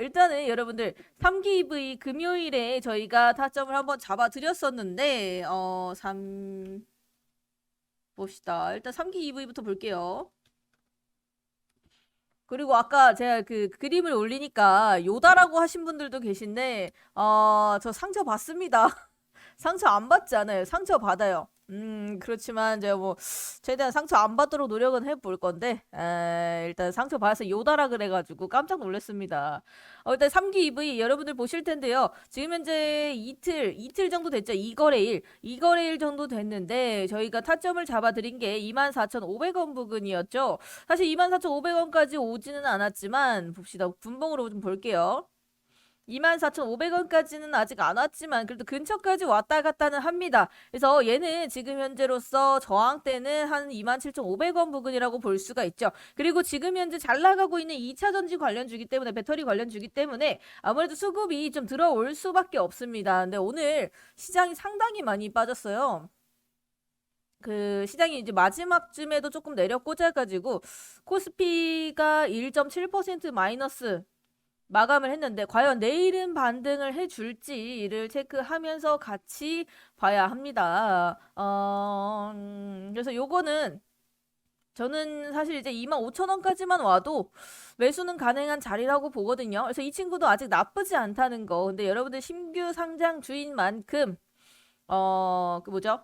일단은 여러분들 3기 EV 금요일에 저희가 타점을 한번 잡아드렸었는데, 3, 봅시다. 일단 3기 EV부터 볼게요. 그리고 아까 제가 그 그림을 올리니까 요다라고 하신 분들도 계신데, 저 상처 받습니다. 상처 안 받지 않아요. 상처 받아요. 그렇지만 제가 뭐 최대한 상처 안 받도록 노력은 해볼 건데 일단 상처 받아서 요다라 그래가지고 깜짝 놀랐습니다. 일단 3기 EV 여러분들 보실 텐데요. 지금 현재 이틀 정도 됐죠. 2거래일 정도 됐는데 저희가 타점을 잡아드린 게 24,500원 부근이었죠. 사실 24,500원까지 오지는 않았지만 봅시다. 분봉으로 좀 볼게요. 24,500원까지는 아직 안 왔지만 그래도 근처까지 왔다 갔다는 합니다. 그래서 얘는 지금 현재로서 저항대는 한 27,500원 부근이라고 볼 수가 있죠. 그리고 지금 현재 잘 나가고 있는 2차 전지 관련주기 때문에 배터리 관련주기 때문에 아무래도 수급이 좀 들어올 수밖에 없습니다. 근데 오늘 시장이 상당히 많이 빠졌어요. 그 시장이 이제 마지막쯤에도 조금 내려 꽂아가지고 코스피가 1.7% 마이너스 마감을 했는데 과연 내일은 반등을 해줄지를 체크하면서 같이 봐야 합니다. 그래서 요거는 저는 사실 이제 25,000원까지만 와도 매수는 가능한 자리라고 보거든요. 그래서 이 친구도 아직 나쁘지 않다는 거. 근데 여러분들 신규 상장 주인 만큼 그 뭐죠?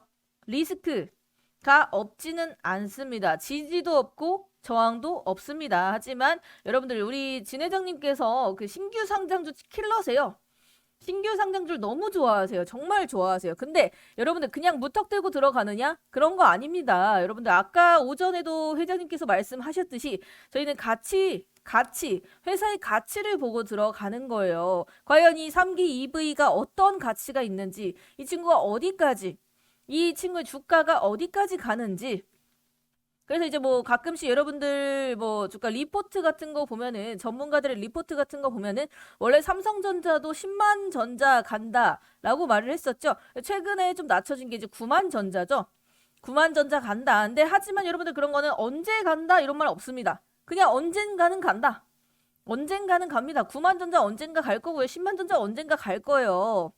리스크가 없지는 않습니다. 지지도 없고 저항도 없습니다. 하지만 여러분들 우리 진 회장님께서 그 신규 상장주 킬러세요. 신규 상장주를 너무 좋아하세요. 정말 좋아하세요. 근데 여러분들 그냥 무턱대고 들어가느냐? 그런 거 아닙니다. 여러분들 아까 오전에도 회장님께서 말씀하셨듯이 저희는 회사의 가치를 보고 들어가는 거예요. 과연 이 3기 EV가 어떤 가치가 있는지, 이 친구의 주가가 어디까지 가는지, 그래서 이제 뭐 가끔씩 여러분들 뭐 주가 리포트 같은 거 보면은 전문가들의 리포트 같은 거 보면은 원래 삼성전자도 10만 전자 간다라고 말을 했었죠. 최근에 좀 낮춰진 게 이제 9만 전자죠. 9만 전자 간다. 근데 하지만 여러분들 그런 거는 언제 간다 이런 말 없습니다. 그냥 언젠가는 간다. 언젠가는 갑니다. 9만 전자 언젠가 갈 거고요. 10만 전자 언젠가 갈 거예요.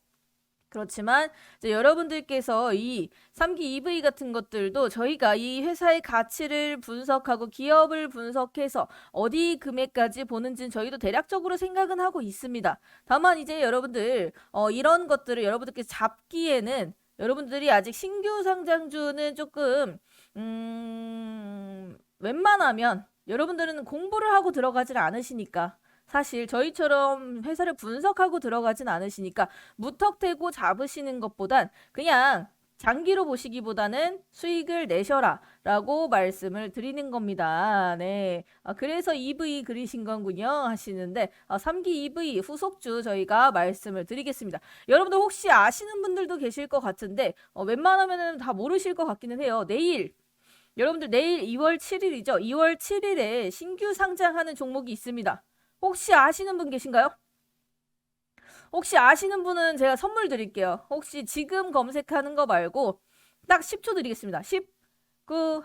그렇지만 이제 여러분들께서 이 3기 EV 같은 것들도 저희가 이 회사의 가치를 분석하고 기업을 분석해서 어디 금액까지 보는지는 저희도 대략적으로 생각은 하고 있습니다. 다만 이제 여러분들 이런 것들을 여러분들께서 잡기에는 여러분들이 아직 신규 상장주는 조금 웬만하면 여러분들은 공부를 하고 들어가질 않으시니까 사실 저희처럼 회사를 분석하고 들어가진 않으시니까 무턱대고 잡으시는 것보단 그냥 장기로 보시기보다는 수익을 내셔라 라고 말씀을 드리는 겁니다. 네. 그래서 EV 그리신 거군요 하시는데 3기 EV 후속주 저희가 말씀을 드리겠습니다. 여러분들 혹시 아시는 분들도 계실 것 같은데 웬만하면 다 모르실 것 같기는 해요. 여러분들 내일 2월 7일이죠. 2월 7일에 신규 상장하는 종목이 있습니다. 혹시 아시는 분 계신가요? 혹시 아시는 분은 제가 선물 드릴게요. 혹시 지금 검색하는 거 말고 딱 10초 드리겠습니다. 10, 9,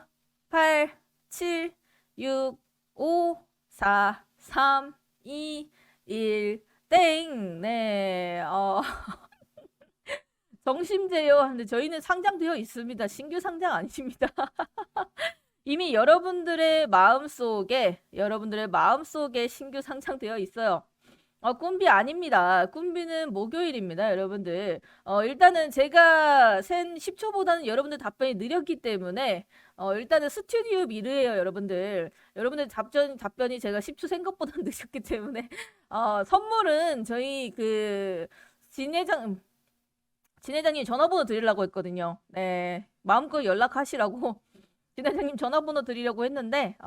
8, 7, 6, 5, 4, 3, 2, 1, 땡. 네. 정심제요. 근데 저희는 상장되어 있습니다. 신규 상장 아닙니다. 이미 여러분들의 마음속에 신규 상장되어 있어요. 꿈비 아닙니다. 꿈비는 목요일입니다, 여러분들. 일단은 제가 센 10초보다는 여러분들 답변이 느렸기 때문에, 일단은 스튜디오 미르예요, 여러분들. 여러분들 답변이 제가 10초 생각보다 늦었기 때문에, 선물은 저희 진 회장님 전화번호 드리려고 했거든요. 네. 마음껏 연락하시라고. 진 회장님 전화번호 드리려고 했는데,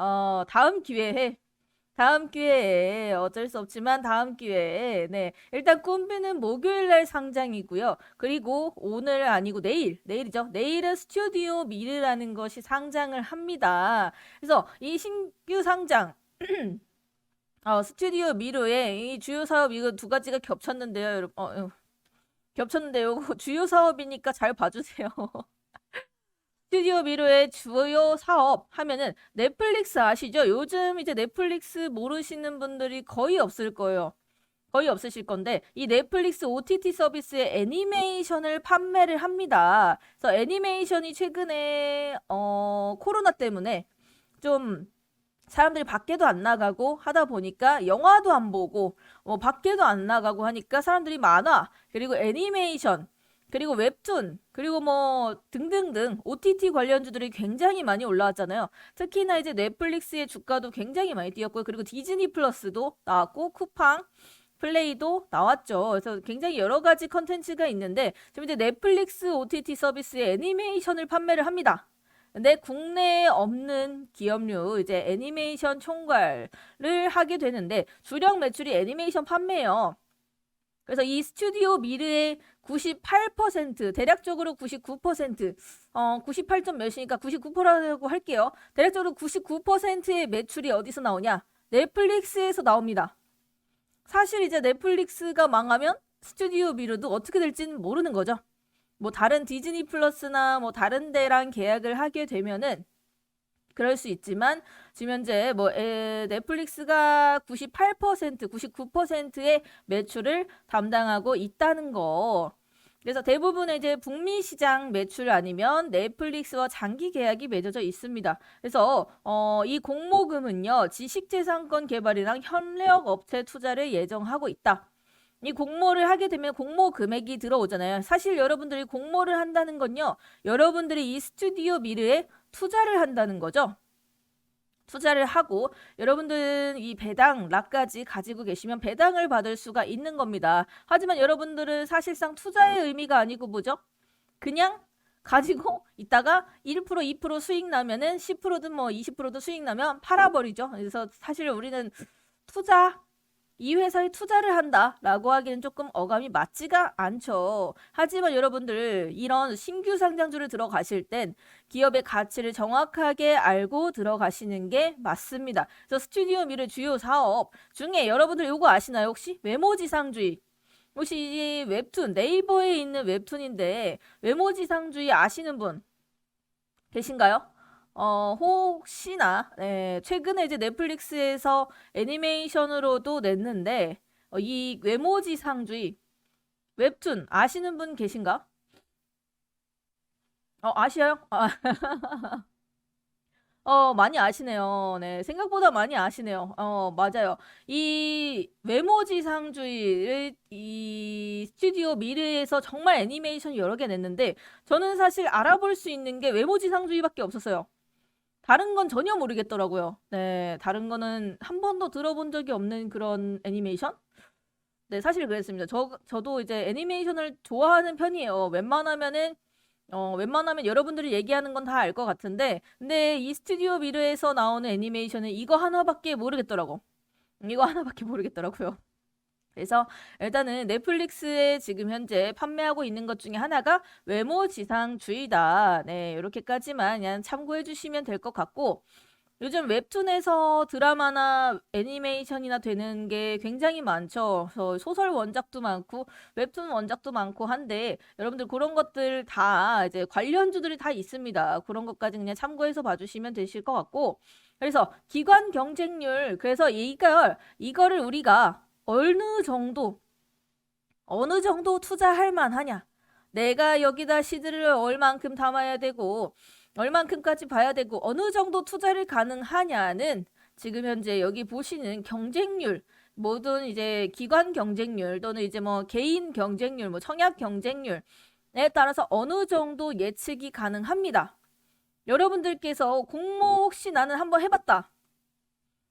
다음 기회에 어쩔 수 없지만 다음 기회에 네 일단 꿈비는 목요일 날 상장이고요. 그리고 오늘 아니고 내일이죠. 내일은 스튜디오 미르라는 것이 상장을 합니다. 그래서 이 신규 상장 스튜디오 미르에 이 주요 사업 이거 두 가지가 겹쳤는데요. 여러분 겹쳤는데요. 주요 사업이니까 잘 봐주세요. 스튜디오 미러의 주요 사업 하면은 넷플릭스 아시죠? 요즘 이제 넷플릭스 모르시는 분들이 거의 없을 거예요. 거의 없으실 건데 이 넷플릭스 OTT 서비스의 애니메이션을 판매를 합니다. 그래서 애니메이션이 최근에 코로나 때문에 좀 사람들이 밖에도 안 나가고 하다 보니까 영화도 안 보고 밖에도 안 나가고 하니까 사람들이 만화 그리고 애니메이션 그리고 웹툰 그리고 뭐 등등등 OTT 관련주들이 굉장히 많이 올라왔잖아요. 특히나 이제 넷플릭스의 주가도 굉장히 많이 뛰었고요. 그리고 디즈니 플러스도 나왔고 쿠팡 플레이도 나왔죠. 그래서 굉장히 여러 가지 컨텐츠가 있는데 지금 이제 넷플릭스 OTT 서비스의 애니메이션을 판매를 합니다. 근데 국내에 없는 기업류 이제 애니메이션 총괄을 하게 되는데 주력 매출이 애니메이션 판매예요. 그래서 이 스튜디오 미르의 98% 대략적으로 99% 98점 몇이니까 99%라고 할게요. 대략적으로 99%의 매출이 어디서 나오냐? 넷플릭스에서 나옵니다. 사실 이제 넷플릭스가 망하면 스튜디오 미르도 어떻게 될지는 모르는 거죠. 뭐 다른 디즈니 플러스나 뭐 다른 데랑 계약을 하게 되면은 그럴 수 있지만 지금 현재 뭐 넷플릭스가 98%, 99%의 매출을 담당하고 있다는 거. 그래서 대부분의 이제 북미 시장 매출 아니면 넷플릭스와 장기 계약이 맺어져 있습니다. 그래서 이 공모금은요 지식재산권 개발이랑 협력 업체 투자를 예정하고 있다. 이 공모를 하게 되면 공모 금액이 들어오잖아요. 사실 여러분들이 공모를 한다는 건요. 여러분들이 이 스튜디오 미르에 투자를 한다는 거죠. 투자를 하고 여러분들은 이 배당 락까지 가지고 계시면 배당을 받을 수가 있는 겁니다. 하지만 여러분들은 사실상 투자의 의미가 아니고 뭐죠? 그냥 가지고 있다가 1%, 2% 수익 나면은 10%든 뭐 20%든 수익 나면 팔아버리죠. 그래서 사실 우리는 이 회사에 투자를 한다라고 하기는 조금 어감이 맞지가 않죠. 하지만 여러분들 이런 신규 상장주를 들어가실 땐 기업의 가치를 정확하게 알고 들어가시는 게 맞습니다. 그래서 스튜디오 미래 주요 사업 중에 여러분들 이거 아시나요? 혹시 외모지상주의 혹시 이 웹툰 네이버에 있는 웹툰인데 외모지상주의 아시는 분 계신가요? 혹시나, 최근에 이제 넷플릭스에서 애니메이션으로도 냈는데, 이 외모지상주의 웹툰 아시는 분 계신가? 아시어요? 많이 아시네요. 네, 생각보다 많이 아시네요. 맞아요. 이 외모지상주의를 이 스튜디오 미르에서 정말 애니메이션 여러 개 냈는데, 저는 사실 알아볼 수 있는 게 외모지상주의밖에 없었어요. 다른 건 전혀 모르겠더라고요. 네, 다른 거는 한 번도 들어본 적이 없는 그런 애니메이션? 네, 사실 그랬습니다. 저도 이제 애니메이션을 좋아하는 편이에요. 웬만하면 여러분들이 얘기하는 건 다 알 것 같은데, 근데 이 스튜디오 미르에서 나오는 애니메이션은 이거 하나밖에 모르겠더라고. 이거 하나밖에 모르겠더라고요. 그래서 일단은 넷플릭스에 지금 현재 판매하고 있는 것 중에 하나가 외모지상주의다. 네, 이렇게까지만 그냥 참고해 주시면 될 것 같고 요즘 웹툰에서 드라마나 애니메이션이나 되는 게 굉장히 많죠. 그래서 소설 원작도 많고 웹툰 원작도 많고 한데 여러분들 그런 것들 다 이제 관련주들이 다 있습니다. 그런 것까지 그냥 참고해서 봐주시면 되실 것 같고 그래서 기관 경쟁률 그래서 이거를 우리가 어느 정도 투자할 만하냐. 내가 여기다 시드를 얼만큼 담아야 되고, 얼만큼까지 봐야 되고, 어느 정도 투자를 가능하냐는 지금 현재 여기 보시는 경쟁률, 모든 이제 기관 경쟁률 또는 이제 뭐 개인 경쟁률, 뭐 청약 경쟁률에 따라서 어느 정도 예측이 가능합니다. 여러분들께서 공모 혹시 나는 한번 해봤다.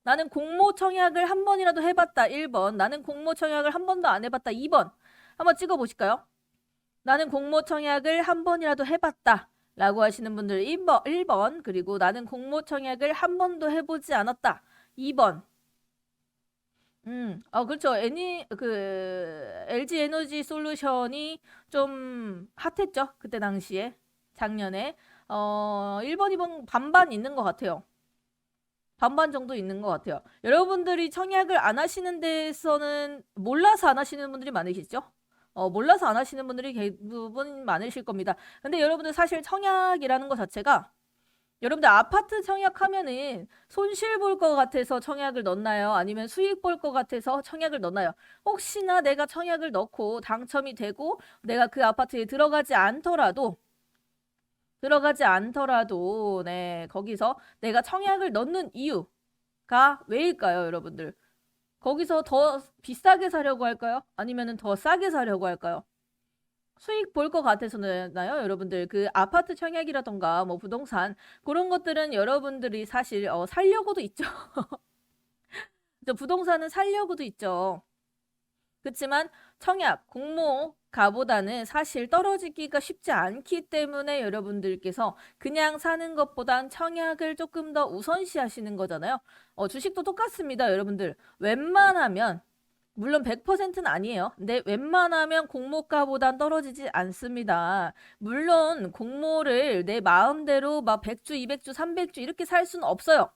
나는 공모 청약을 한 번이라도 해봤다. 1번. 나는 공모 청약을 한 번도 안 해봤다. 2번. 한번 찍어보실까요? 나는 공모 청약을 한 번이라도 해봤다. 라고 하시는 분들 1번. 그리고 나는 공모 청약을 한 번도 해보지 않았다. 2번. 그렇죠. LG 에너지 솔루션이 좀 핫했죠. 그때 당시에. 작년에. 1번, 2번 반반 있는 것 같아요. 반반 정도 있는 것 같아요. 여러분들이 청약을 안 하시는 데에서는 몰라서 안 하시는 분들이 많으시죠? 몰라서 안 하시는 분들이 대부분 많으실 겁니다. 근데 여러분들 사실 청약이라는 것 자체가 여러분들 아파트 청약하면은 손실 볼 것 같아서 청약을 넣나요? 아니면 수익 볼 것 같아서 청약을 넣나요? 혹시나 내가 청약을 넣고 당첨이 되고 내가 그 아파트에 들어가지 않더라도 네, 거기서 내가 청약을 넣는 이유가 왜일까요, 여러분들? 거기서 더 비싸게 사려고 할까요? 아니면은 더 싸게 사려고 할까요? 수익 볼 것 같아서나요, 여러분들? 그 아파트 청약이라던가 뭐 부동산 그런 것들은 여러분들이 사실 살려고도 있죠. 저 부동산은 살려고도 있죠. 그렇지만 청약, 공모가보다는 사실 떨어지기가 쉽지 않기 때문에 여러분들께서 그냥 사는 것보단 청약을 조금 더 우선시하시는 거잖아요. 주식도 똑같습니다, 여러분들. 웬만하면 물론 100%는 아니에요. 근데 웬만하면 공모가보단 떨어지지 않습니다. 물론 공모를 내 마음대로 막 100주, 200주, 300주 이렇게 살 수는 없어요.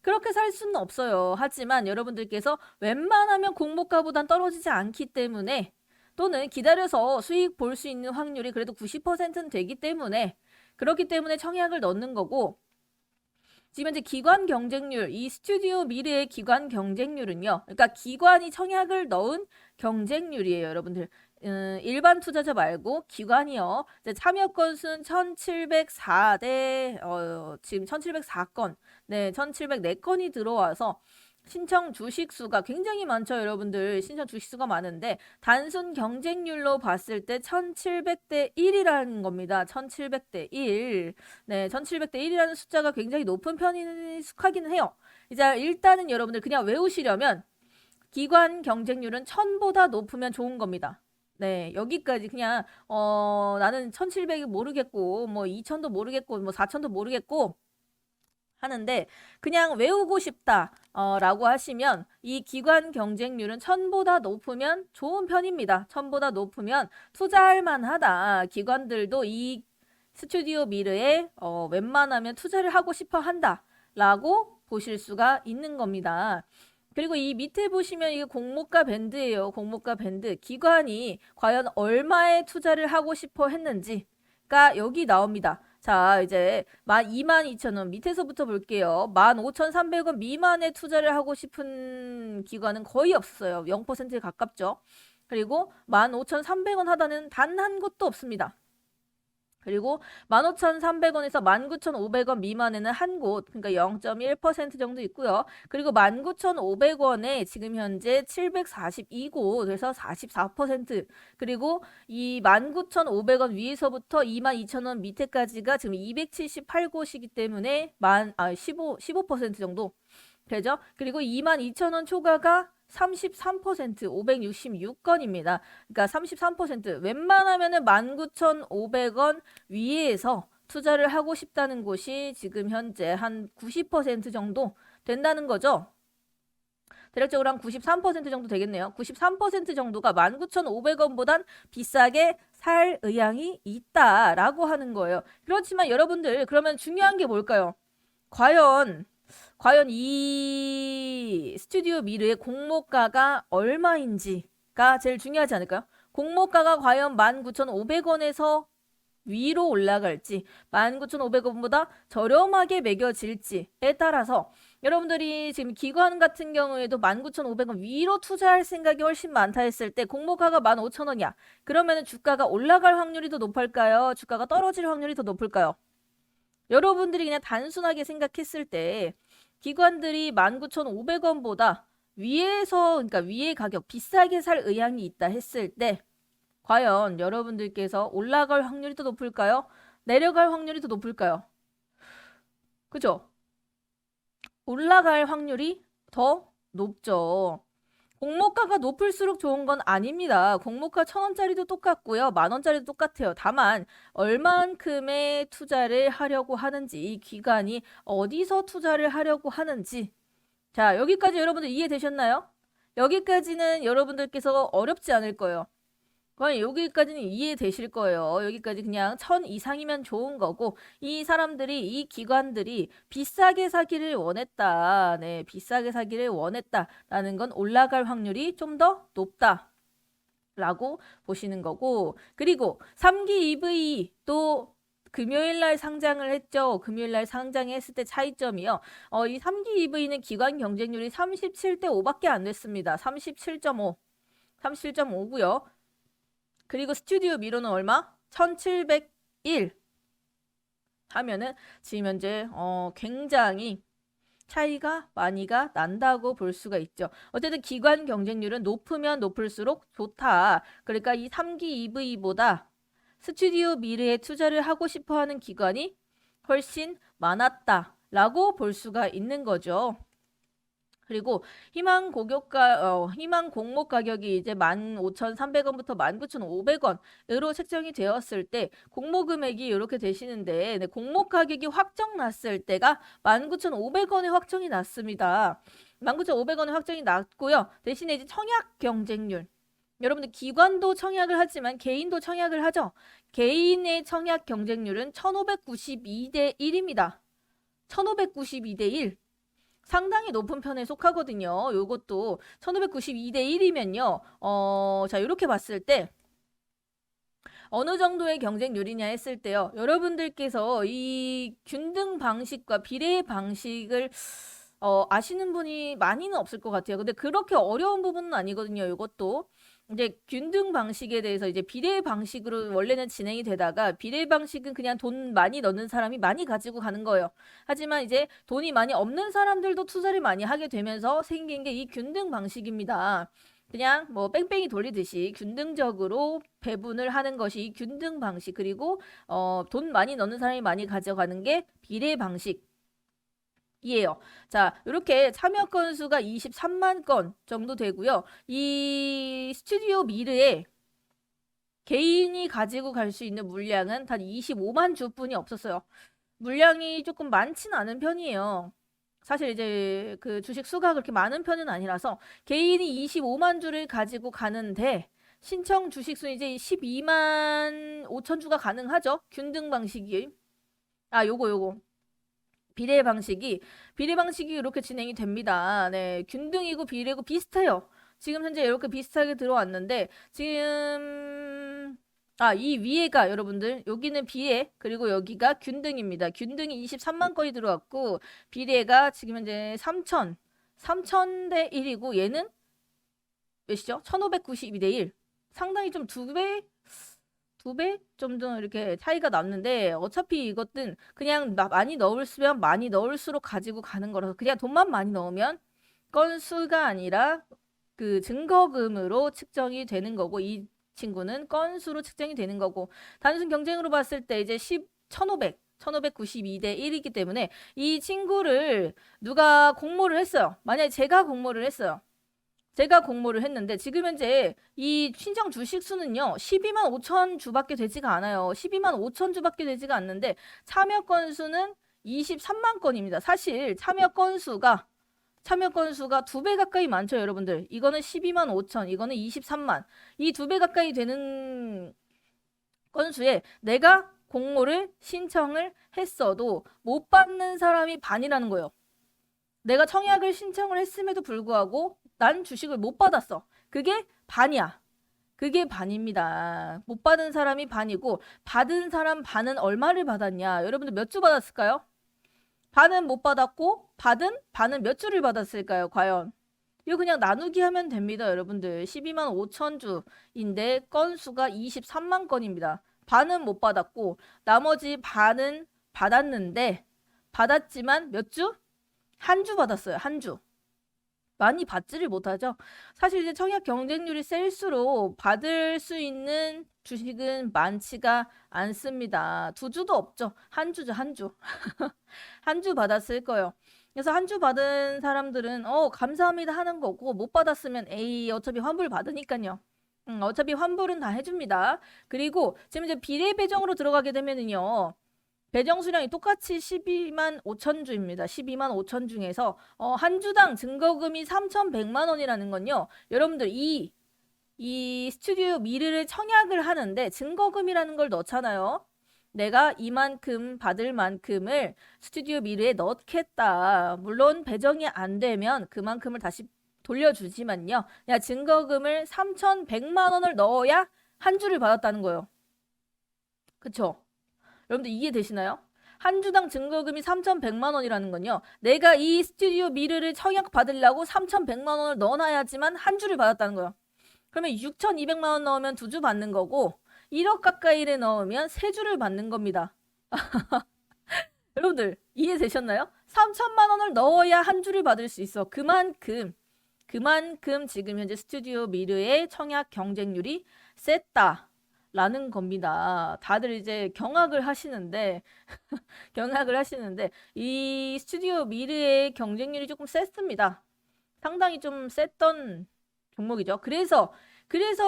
그렇게 살 수는 없어요. 하지만 여러분들께서 웬만하면 공모가보단 떨어지지 않기 때문에 또는 기다려서 수익 볼 수 있는 확률이 그래도 90%는 되기 때문에 그렇기 때문에 청약을 넣는 거고 지금 현재 기관 경쟁률, 이 스튜디오 미래의 기관 경쟁률은요. 그러니까 기관이 청약을 넣은 경쟁률이에요, 여러분들. 일반 투자자 말고 기관이요. 이제 참여 건수는 1704대 지금 1704건. 네, 1704건이 들어와서 신청 주식 수가 굉장히 많죠, 여러분들. 신청 주식 수가 많은데 단순 경쟁률로 봤을 때 1700대 1이라는 겁니다. 1700대 1. 네, 1700대 1이라는 숫자가 굉장히 높은 편이 속하기는 해요. 이제 일단은 여러분들 그냥 외우시려면 기관 경쟁률은 1000보다 높으면 좋은 겁니다. 네, 여기까지 그냥 나는 1700이 모르겠고 뭐 2000도 모르겠고 뭐 4000도 모르겠고 하는데 그냥 외우고 싶다 라고 하시면 이 기관 경쟁률은 1000보다 높으면 좋은 편입니다. 1000보다 높으면 투자할 만하다. 기관들도 이 스튜디오 미르에 웬만하면 투자를 하고 싶어 한다 라고 보실 수가 있는 겁니다. 그리고 이 밑에 보시면 이게 공모가 밴드예요. 공모가 밴드. 기관이 과연 얼마에 투자를 하고 싶어 했는지가 여기 나옵니다. 자, 이제 22,000원 밑에서부터 볼게요. 15,300원 미만의 투자를 하고 싶은 기관은 거의 없어요. 0%에 가깝죠. 그리고 15,300원 하다는 단 한 곳도 없습니다. 그리고 15,300원에서 19,500원 미만에는 한 곳, 그러니까 0.1% 정도 있고요. 그리고 19,500원에 지금 현재 742곳에서 44%, 그리고 이 19,500원 위에서부터 22,000원 밑에까지가 지금 278곳이기 때문에 15% 정도 되죠. 그리고 22,000원 초과가 33%, 566건입니다. 그러니까 33%, 웬만하면은 19,500원 위에서 투자를 하고 싶다는 곳이 지금 현재 한 90% 정도 된다는 거죠. 대략적으로 한 93% 정도 되겠네요. 93% 정도가 19,500원보단 비싸게 살 의향이 있다라고 하는 거예요. 그렇지만 여러분들 그러면 중요한 게 뭘까요? 과연 이 스튜디오 미르의 공모가가 얼마인지가 제일 중요하지 않을까요? 공모가가 과연 19,500원에서 위로 올라갈지 19,500원보다 저렴하게 매겨질지에 따라서 여러분들이 지금 기관 같은 경우에도 19,500원 위로 투자할 생각이 훨씬 많다 했을 때 공모가가 15,000원이야. 그러면 주가가 올라갈 확률이 더 높을까요? 주가가 떨어질 확률이 더 높을까요? 여러분들이 그냥 단순하게 생각했을 때 기관들이 19,500원보다 위에서 그러니까 위의 가격 비싸게 살 의향이 있다 했을 때 과연 여러분들께서 올라갈 확률이 더 높을까요? 내려갈 확률이 더 높을까요? 그죠? 올라갈 확률이 더 높죠. 공모가가 높을수록 좋은 건 아닙니다. 공모가 1,000원짜리도 똑같고요. 10,000원짜리도 똑같아요. 다만 얼만큼의 투자를 하려고 하는지 이 기관이 어디서 투자를 하려고 하는지 자 여기까지 여러분들 이해되셨나요? 여기까지는 여러분들께서 어렵지 않을 거예요. 그럼 여기까지는 이해되실 거예요. 여기까지 그냥 1,000 이상이면 좋은 거고 이 사람들이 이 기관들이 비싸게 사기를 원했다. 네, 비싸게 사기를 원했다라는 건 올라갈 확률이 좀 더 높다. 라고 보시는 거고 그리고 3기 EV 또 금요일 날 상장을 했죠. 금요일 날 상장했을 때 차이점이요. 이 3기 EV는 기관 경쟁률이 37대 5밖에 안 됐습니다. 37.5. 37.5고요. 그리고 스튜디오 미러는 얼마? 1701 하면은 지금 현재 굉장히 차이가 많이가 난다고 볼 수가 있죠. 어쨌든 기관 경쟁률은 높으면 높을수록 좋다. 그러니까 이 3기 EV보다 스튜디오 미래에 투자를 하고 싶어하는 기관이 훨씬 많았다라고 볼 수가 있는 거죠. 그리고 희망 공모 가격이 이제 15,300원부터 19,500원으로 책정이 되었을 때 공모 금액이 이렇게 되시는데 네, 공모 가격이 확정 났을 때가 19,500원에 확정이 났습니다. 19,500원에 확정이 났고요. 대신에 이제 청약 경쟁률. 여러분들 기관도 청약을 하지만 개인도 청약을 하죠. 개인의 청약 경쟁률은 1592대 1입니다. 1592대 1. 상당히 높은 편에 속하거든요. 요것도 1592대 1이면요. 자, 이렇게 봤을 때 어느 정도의 경쟁률이냐 했을 때요. 여러분들께서 이 균등 방식과 비례 방식을 아시는 분이 많이는 없을 것 같아요. 근데 그렇게 어려운 부분은 아니거든요. 이것도. 이제 균등 방식에 대해서 이제 비례 방식으로 원래는 진행이 되다가 비례 방식은 그냥 돈 많이 넣는 사람이 많이 가지고 가는 거예요. 하지만 이제 돈이 많이 없는 사람들도 투자를 많이 하게 되면서 생긴 게 이 균등 방식입니다. 그냥 뭐 뺑뺑이 돌리듯이 균등적으로 배분을 하는 것이 이 균등 방식. 그리고 돈 많이 넣는 사람이 많이 가져가는 게 비례 방식. 이에요. 자, 이렇게 참여 건수가 23만 건 정도 되고요. 이 스튜디오 미르에 개인이 가지고 갈 수 있는 물량은 단 25만 주뿐이 없었어요. 물량이 조금 많지는 않은 편이에요. 사실 이제 그 주식 수가 그렇게 많은 편은 아니라서 개인이 25만 주를 가지고 가는데 신청 주식 수 이제 12만 5천 주가 가능하죠. 균등 방식이. 요거. 비례 방식이 이렇게 진행이 됩니다. 네, 균등이고 비례고 비슷해요. 지금 현재 이렇게 비슷하게 들어왔는데 지금 이 위에가 여러분들 여기는 비례 그리고 여기가 균등입니다. 균등이 23만 건이 들어왔고 비례가 지금 현재 3,000대 1이고 얘는 몇이죠? 1592대 1. 상당히 좀 두 배 정도 이렇게 차이가 났는데 어차피 이것은 그냥 많이 넣을수면 많이 넣을수록 가지고 가는 거라서 그냥 돈만 많이 넣으면 건수가 아니라 그 증거금으로 측정이 되는 거고 이 친구는 건수로 측정이 되는 거고 단순 경쟁으로 봤을 때 이제 1592대 1이기 때문에 이 친구를 누가 공모를 했어요. 만약에 제가 공모를 했어요. 제가 공모를 했는데 지금 현재 이 신청 주식 수는요. 12만 5천 주밖에 되지가 않아요. 12만 5천 주밖에 되지가 않는데 참여 건수는 23만 건입니다. 사실 참여 건수가 2배 가까이 많죠, 여러분들. 이거는 12만 5천, 이거는 23만. 이 2배 가까이 되는 건수에 내가 공모를 신청을 했어도 못 받는 사람이 반이라는 거예요. 내가 청약을 신청을 했음에도 불구하고 난 주식을 못 받았어. 그게 반이야. 그게 반입니다. 못 받은 사람이 반이고 받은 사람 반은 얼마를 받았냐? 여러분들 몇 주 받았을까요? 반은 못 받았고 받은 반은 몇 주를 받았을까요? 과연? 이거 그냥 나누기 하면 됩니다. 여러분들 12만 5천 주인데 건수가 23만 건입니다. 반은 못 받았고 나머지 반은 받았는데 받았지만 몇 주? 한 주 받았어요. 한 주. 많이 받지를 못하죠. 사실 이제 청약 경쟁률이 셀수록 받을 수 있는 주식은 많지가 않습니다. 두 주도 없죠. 한 주죠, 한 주. 한 주 받았을 거예요. 그래서 한 주 받은 사람들은 감사합니다 하는 거고 못 받았으면 에이 어차피 환불 받으니까요. 어차피 환불은 다 해줍니다. 그리고 지금 이제 비례 배정으로 들어가게 되면은요. 배정 수량이 똑같이 12만 5천 주입니다. 12만 5천 중에서 한 주당 증거금이 3,100만 원이라는 건요. 여러분들 이 스튜디오 미르를 청약을 하는데 증거금이라는 걸 넣잖아요. 내가 이만큼 받을 만큼을 스튜디오 미르에 넣겠다. 물론 배정이 안 되면 그만큼을 다시 돌려주지만요. 야, 증거금을 3,100만 원을 넣어야 한 주를 받았다는 거예요. 그쵸? 여러분들 이해되시나요? 한 주당 증거금이 3,100만 원이라는 건요. 내가 이 스튜디오 미르를 청약 받으려고 3,100만 원을 넣어놔야지만 한 주를 받았다는 거예요. 그러면 6,200만 원 넣으면 두 주 받는 거고 1억 가까이를 넣으면 세 주를 받는 겁니다. 여러분들 이해되셨나요? 3천만 원을 넣어야 한 주를 받을 수 있어. 그만큼 지금 현재 스튜디오 미르의 청약 경쟁률이 셌다라는 겁니다. 다들 이제 경악을 하시는데 이 스튜디오 미르의 경쟁률이 조금 셌습니다. 상당히 좀 셌던 종목이죠. 그래서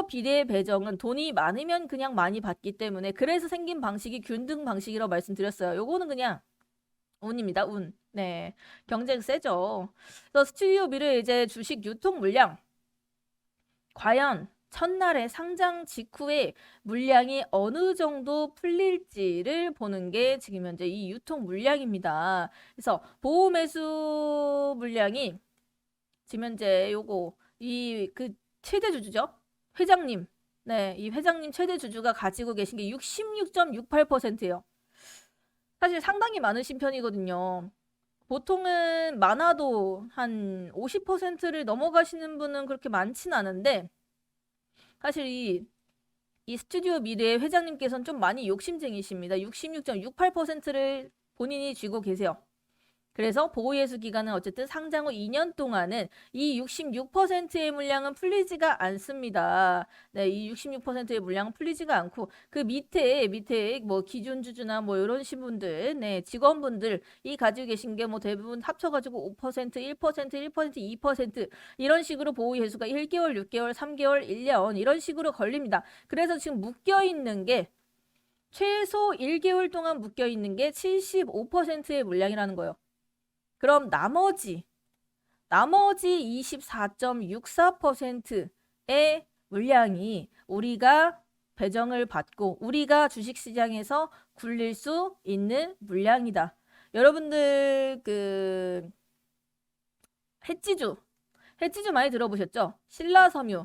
비례 배정은 돈이 많으면 그냥 많이 받기 때문에 그래서 생긴 방식이 균등 방식이라고 말씀드렸어요. 요거는 그냥 운입니다. 운. 네. 경쟁 세죠. 그래서 스튜디오 미르의 이제 주식 유통 물량. 과연 첫날에 상장 직후에 물량이 어느 정도 풀릴지를 보는 게 지금 현재 이 유통 물량입니다. 그래서 보호 매수 물량이 지금 현재 요거 이 그 최대 주주죠. 회장님. 네, 이 회장님 최대 주주가 가지고 계신 게 66.68%예요. 사실 상당히 많으신 편이거든요. 보통은 많아도 한 50%를 넘어가시는 분은 그렇게 많진 않은데 사실 이 스튜디오 미래의 회장님께서는 좀 많이 욕심쟁이십니다. 66.68%를 본인이 쥐고 계세요. 그래서 보호예수 기간은 어쨌든 상장 후 2년 동안은 이 66%의 물량은 풀리지가 않습니다. 네, 이 66%의 물량은 풀리지가 않고 그 밑에 뭐 기준주주나 뭐 이런 분들, 네, 직원분들이 가지고 계신 게 뭐 대부분 합쳐가지고 5%, 1%, 1%, 2% 이런 식으로 보호예수가 1개월, 6개월, 3개월, 1년 이런 식으로 걸립니다. 그래서 지금 묶여 있는 게 최소 1개월 동안 묶여 있는 게 75%의 물량이라는 거예요. 그럼 나머지 24.64%의 물량이 우리가 배정을 받고 우리가 주식시장에서 굴릴 수 있는 물량이다. 여러분들 그 해지주 많이 들어보셨죠? 신라섬유,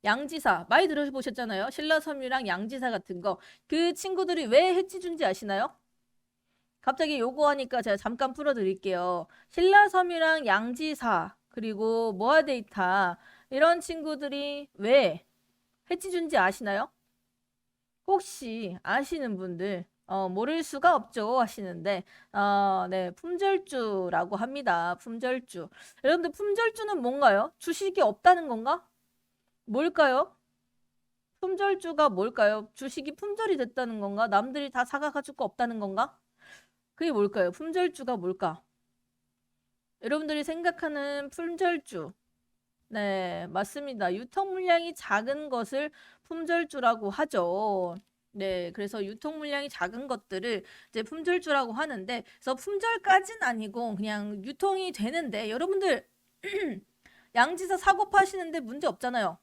양지사 많이 들어보셨잖아요. 신라섬유랑 양지사 같은 거. 그 친구들이 왜 해지주인지 아시나요? 갑자기 요거 하니까 제가 잠깐 풀어드릴게요. 신라섬유랑 양지사 그리고 모아데이터 이런 친구들이 왜 해지준지 아시나요? 혹시 아시는 분들 모를 수가 없죠 하시는데 네, 품절주라고 합니다. 품절주. 여러분들 품절주는 뭔가요? 주식이 없다는 건가? 뭘까요? 품절주가 뭘까요? 주식이 품절이 됐다는 건가? 남들이 다 사가가지고 없다는 건가? 그게 뭘까요? 품절주가 뭘까? 여러분들이 생각하는 품절주. 네, 맞습니다. 유통 물량이 작은 것을 품절주라고 하죠. 네, 그래서 유통 물량이 작은 것들을 이제 품절주라고 하는데, 그래서 품절까진 아니고 그냥 유통이 되는데, 여러분들 양지사 사고 파시는데 문제 없잖아요.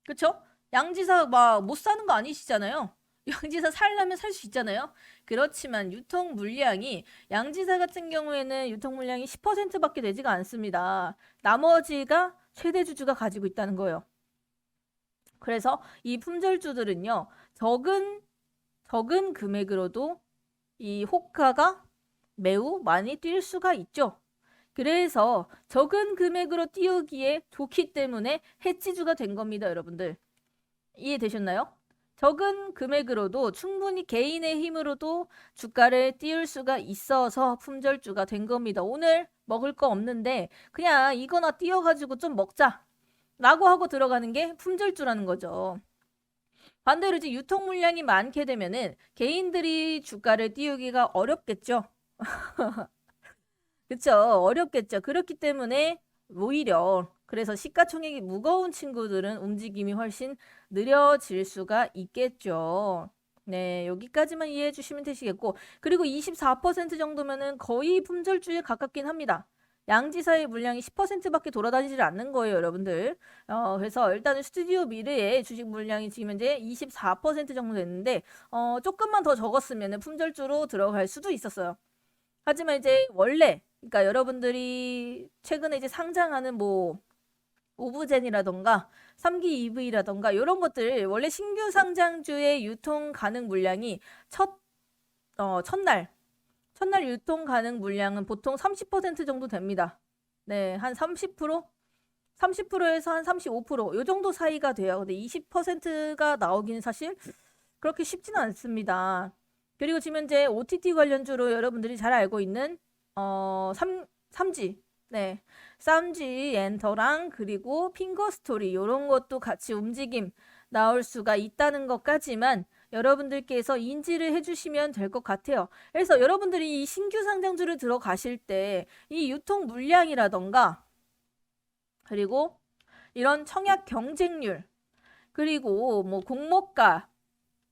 그쵸? 양지사 막 못 사는 거 아니시잖아요. 양지사 살려면 살 수 있잖아요. 그렇지만 유통 물량이 양지사 같은 경우에는 유통 물량이 10%밖에 되지가 않습니다. 나머지가 최대 주주가 가지고 있다는 거예요. 그래서 이 품절주들은요. 적은 금액으로도 이 호가가 매우 많이 뛸 수가 있죠. 그래서 적은 금액으로 띄우기에 좋기 때문에 해지주가 된 겁니다, 여러분들. 이해되셨나요? 적은 금액으로도 충분히 개인의 힘으로도 주가를 띄울 수가 있어서 품절주가 된 겁니다. 오늘 먹을 거 없는데 그냥 이거나 띄워가지고 좀 먹자 라고 하고 들어가는 게 품절주라는 거죠. 반대로 이제 유통 물량이 많게 되면은 개인들이 주가를 띄우기가 어렵겠죠. 그쵸? 어렵겠죠. 그렇기 때문에 오히려 그래서 시가총액이 무거운 친구들은 움직임이 훨씬 느려질 수가 있겠죠. 네, 여기까지만 이해해 주시면 되시겠고 그리고 24% 정도면은 거의 품절주에 가깝긴 합니다. 양지사의 물량이 10%밖에 돌아다니질 않는 거예요, 여러분들. 그래서 일단은 스튜디오 미르의 주식 물량이 지금 현재 24% 정도 됐는데 조금만 더 적었으면 품절주로 들어갈 수도 있었어요. 하지만 이제 원래 그러니까 여러분들이 최근에 이제 상장하는 뭐 오브젠이라던가 3기 EV라던가 이런 것들 원래 신규 상장주의 유통 가능 물량이 첫 첫날 유통 가능 물량은 보통 30% 정도 됩니다. 네, 한 30%? 30%에서 한 35%, 요 정도 사이가 돼요. 근데 20%가 나오기는 사실 그렇게 쉽지는 않습니다. 그리고 지금 현재 OTT 관련주로 여러분들이 잘 알고 있는 3G, 네, 3G 엔터랑 그리고 핑거스토리 요런 것도 같이 움직임 나올 수가 있다는 것까지만 여러분들께서 인지를 해주시면 될 것 같아요. 그래서 여러분들이 이 신규 상장주를 들어가실 때 이 유통 물량이라던가 그리고 이런 청약 경쟁률 그리고 뭐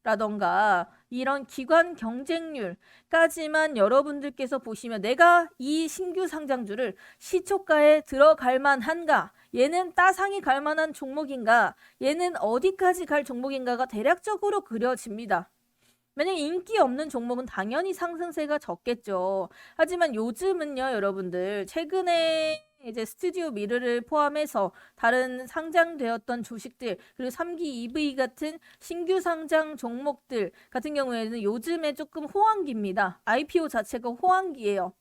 공모가라던가 이런 기관 경쟁률까지만 여러분들께서 보시면 내가 이 신규 상장주를 시초가에 들어갈 만한가, 얘는 따상이 갈 만한 종목인가, 얘는 어디까지 갈 종목인가가 대략적으로 그려집니다. 만약 인기 없는 종목은 당연히 상승세가 적겠죠. 하지만 요즘은요, 여러분들 최근에 이제 스튜디오 미르를 포함해서 다른 상장되었던 주식들 그리고 3기 EV 같은 신규 상장 종목들 같은 경우에는 요즘에 조금 호황기입니다. IPO 자체가 호황기예요.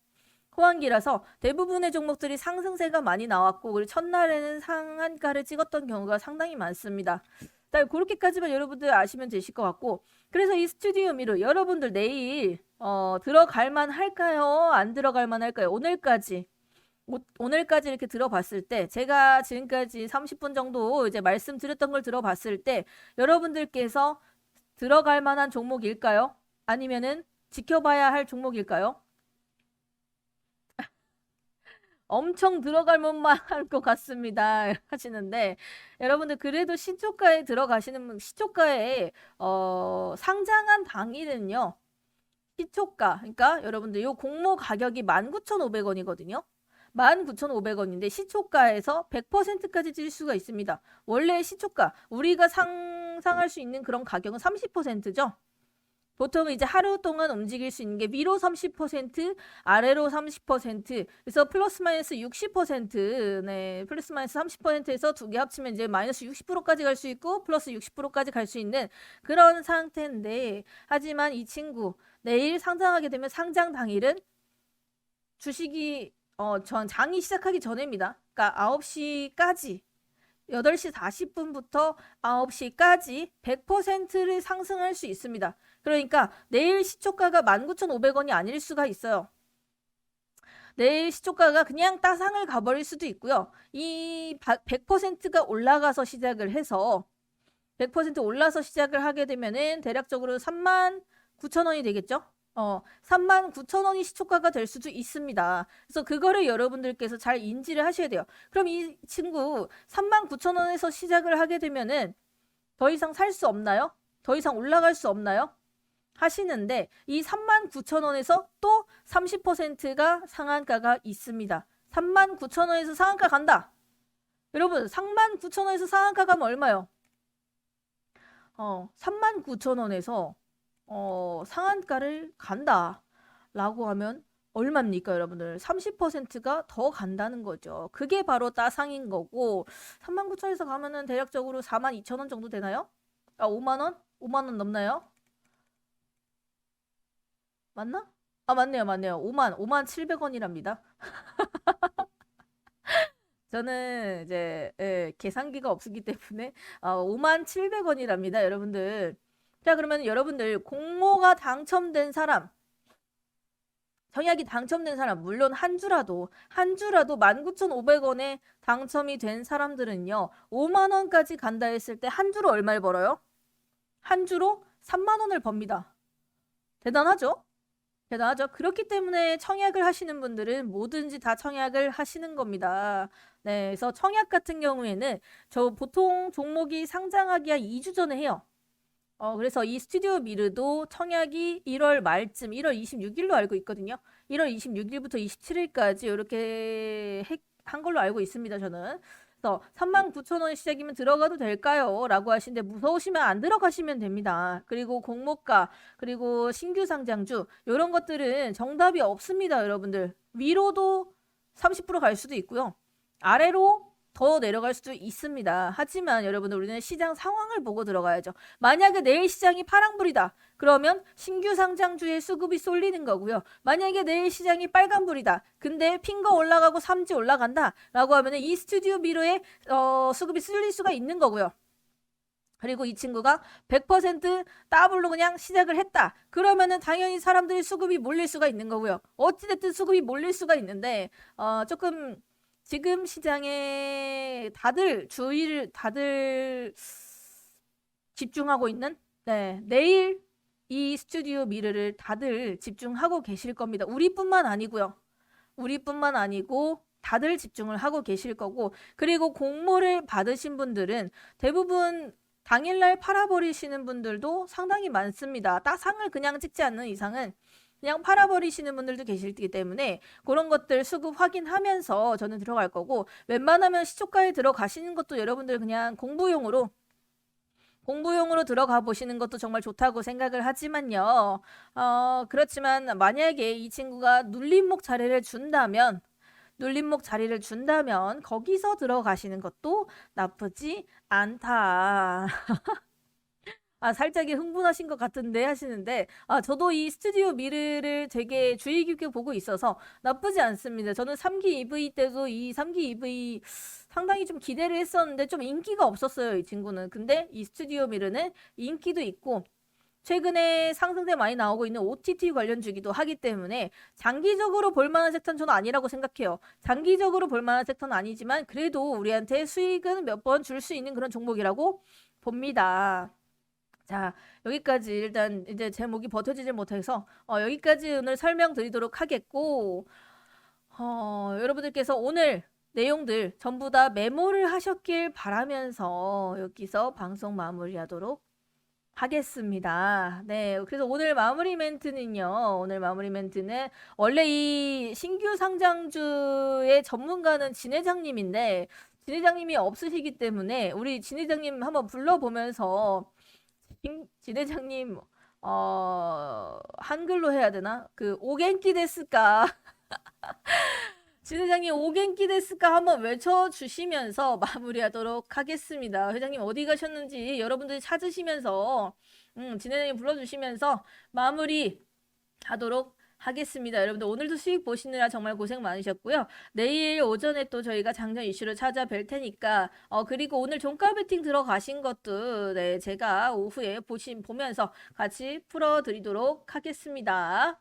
호황기라서 대부분의 종목들이 상승세가 많이 나왔고 그리고 첫날에는 상한가를 찍었던 경우가 상당히 많습니다. 그렇게까지만 여러분들 아시면 되실 것 같고 그래서 이 스튜디오 미러 여러분들 내일 들어갈 만 할까요? 안 들어갈 만 할까요? 오늘까지 이렇게 들어봤을 때 제가 지금까지 30분 정도 이제 말씀드렸던 걸 들어봤을 때 여러분들께서 들어갈 만한 종목일까요? 아니면은 지켜봐야 할 종목일까요? 엄청 들어갈 만만 할 것 같습니다. 하시는데 여러분들 그래도 시초가에 들어가시는 시초가에 상장한 당일은요. 시초가 그러니까 여러분들 요 공모 가격이 19,500원이거든요. 19,500원인데 시초가에서 100%까지 찔 수가 있습니다. 원래 시초가 우리가 상상할 수 있는 그런 가격은 30%죠. 보통 이제 하루 동안 움직일 수 있는 게 위로 30%, 아래로 30%, 그래서 플러스 마이너스 60%, 네, 플러스 마이너스 30%에서 두 개 합치면 이제 마이너스 60%까지 갈 수 있고 플러스 60%까지 갈 수 있는 그런 상태인데, 하지만 이 친구 내일 상장하게 되면 상장 당일은 주식이 장이 시작하기 전입니다. 그러니까 9시까지 8시 40분부터 9시까지 100%를 상승할 수 있습니다. 그러니까 내일 시초가가 19,500원이 아닐 수가 있어요. 내일 시초가가 그냥 따상을 가버릴 수도 있고요. 이 100%가 올라가서 시작을 해서 100% 올라서 시작을 하게 되면은 대략적으로 39,000원이 되겠죠? 39,000원이 시초가가 될 수도 있습니다. 그래서 그거를 여러분들께서 잘 인지를 하셔야 돼요. 그럼 이 친구 39,000원에서 시작을 하게 되면은 더 이상 살 수 없나요? 더 이상 올라갈 수 없나요? 하시는데 이 39,000원에서 또 30%가 상한가가 있습니다. 39,000원에서 상한가 간다. 여러분 39,000원에서 상한가 가면 얼마요? 39,000원에서 상한가를 간다 라고 하면 얼마입니까 여러분들? 30%가 더 간다는 거죠. 그게 바로 따상인 거고 39,000원에서 가면은 대략적으로 42,000원 정도 되나요? 5만원? 5만원 넘나요? 맞나? 맞네요. 5만 700원이랍니다. 저는 이제 계산기가 없기 때문에 5만 700원이랍니다. 여러분들. 자, 그러면 여러분들 공모가 당첨된 사람, 청약이 당첨된 사람, 물론 한 주라도 19,500원에 당첨이 된 사람들은요. 5만 원까지 간다 했을 때 한 주로 얼마를 벌어요? 한 주로 3만 원을 법니다. 대단하죠? 대단하죠. 그렇기 때문에 청약을 하시는 분들은 뭐든지 다 청약을 하시는 겁니다. 네, 그래서 청약 같은 경우에는 저 보통 종목이 상장하기 한 2주 전에 해요. 그래서 이 스튜디오 미르도 청약이 1월 말쯤, 1월 26일로 알고 있거든요. 1월 26일부터 27일까지 이렇게 한 걸로 알고 있습니다, 저는. 그래서 39,000원 시작이면 들어가도 될까요? 라고 하시는데 무서우시면 안 들어가시면 됩니다. 그리고 공모가, 그리고 신규 상장주 이런 것들은 정답이 없습니다, 여러분들. 위로도 30%갈 수도 있고요. 아래로 더 내려갈 수도 있습니다. 하지만 여러분들 우리는 시장 상황을 보고 들어가야죠. 만약에 내일 시장이 파랑불이다. 그러면 신규 상장주의 수급이 쏠리는 거고요. 만약에 내일 시장이 빨간불이다. 근데 핑거 올라가고 삼지 올라간다. 라고 하면 이 스튜디오 미러에 수급이 쏠릴 수가 있는 거고요. 그리고 이 친구가 100% 더블로 그냥 시작을 했다. 그러면은 당연히 사람들이 수급이 몰릴 수가 있는 거고요. 어찌됐든 수급이 몰릴 수가 있는데 조금 지금 시장에 다들 집중하고 있는 내일 이 스튜디오 미르를 다들 집중하고 계실 겁니다. 우리뿐만 아니고 다들 집중을 하고 계실 거고, 그리고 공모를 받으신 분들은 대부분 당일날 팔아버리시는 분들도 상당히 많습니다. 상을 그냥 찍지 않는 이상은 그냥 팔아버리시는 분들도 계시기 때문에 그런 것들 수급 확인하면서 저는 들어갈 거고, 웬만하면 시초가에 들어가시는 것도 여러분들 그냥 공부용으로 들어가 보시는 것도 정말 좋다고 생각을 하지만요. 그렇지만 만약에 이 친구가 눌림목 자리를 준다면 거기서 들어가시는 것도 나쁘지 않다. 살짝이 흥분하신 것 같은데 하시는데, 저도 이 스튜디오 미르를 되게 주의 깊게 보고 있어서 나쁘지 않습니다. 저는 3기 EV 때도 이 3기 EV 상당히 좀 기대를 했었는데 좀 인기가 없었어요, 이 친구는. 근데 이 스튜디오 미르는 인기도 있고 최근에 상승세 많이 나오고 있는 OTT 관련 주기도 하기 때문에 장기적으로 볼만한 섹터는 저는 아니라고 생각해요. 장기적으로 볼만한 섹터는 아니지만 그래도 우리한테 수익은 몇 번 줄 수 있는 그런 종목이라고 봅니다. 자, 여기까지 일단 이제 제 목이 버텨지질 못해서 여기까지 오늘 설명드리도록 하겠고, 여러분들께서 오늘 내용들 전부 다 메모를 하셨길 바라면서 여기서 방송 마무리하도록 하겠습니다. 네, 그래서 오늘 마무리 멘트는요. 원래 이 신규 상장주의 전문가는 진 회장님인데 진 회장님이 없으시기 때문에 우리 진 회장님 한번 불러보면서 진 회장님 한글로 해야 되나? 그 오겐키 데스까? 진 회장님 오겐키 데스까 한번 외쳐주시면서 마무리하도록 하겠습니다. 회장님 어디 가셨는지 여러분들이 찾으시면서 진 회장님 불러주시면서 마무리 하도록 하겠습니다. 여러분들 오늘도 수익 보시느라 정말 고생 많으셨고요. 내일 오전에 또 저희가 장전 이슈로 찾아뵐 테니까 그리고 오늘 종가 베팅 들어가신 것도 제가 오후에 보면서 같이 풀어드리도록 하겠습니다.